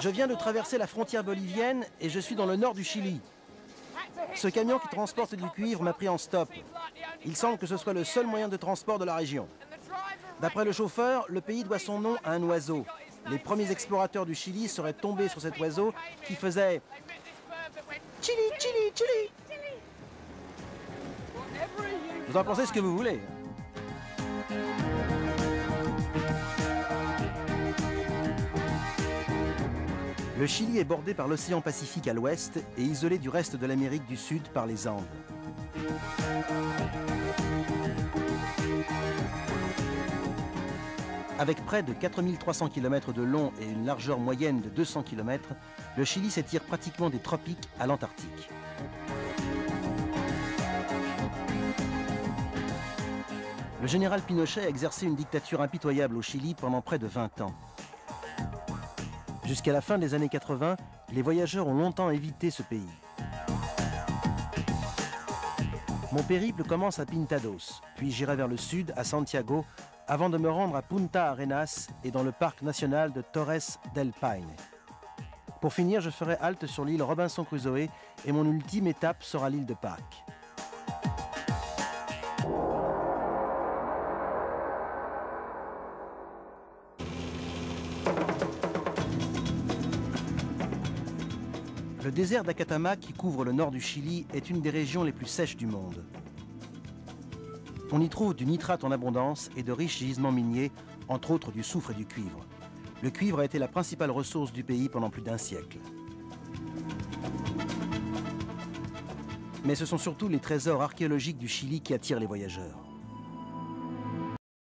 Je viens de traverser la frontière bolivienne et je suis dans le nord du Chili. Ce camion qui transporte du cuivre m'a pris en stop. Il semble que ce soit le seul moyen de transport de la région. D'après le chauffeur, le pays doit son nom à un oiseau. Les premiers explorateurs du Chili seraient tombés sur cet oiseau qui faisait Chili, Chili, Chili. Vous en pensez ce que vous voulez. Le Chili est bordé par l'océan Pacifique à l'ouest et isolé du reste de l'Amérique du Sud par les Andes. Avec près de 4300 km de long et une largeur moyenne de 200 km, le Chili s'étire pratiquement des tropiques à l'Antarctique. Le général Pinochet a exercé une dictature impitoyable au Chili pendant près de 20 ans. Jusqu'à la fin des années 80, les voyageurs ont longtemps évité ce pays. Mon périple commence à Pintados, puis j'irai vers le sud, à Santiago, avant de me rendre à Punta Arenas et dans le parc national de Torres del Paine. Pour finir, je ferai halte sur l'île Robinson Crusoe et mon ultime étape sera l'île de Pâques. Le désert d'Acatama, qui couvre le nord du Chili, est une des régions les plus sèches du monde. On y trouve du nitrate en abondance et de riches gisements miniers, entre autres du soufre et du cuivre. Le cuivre a été la principale ressource du pays pendant plus d'un siècle. Mais ce sont surtout les trésors archéologiques du Chili qui attirent les voyageurs.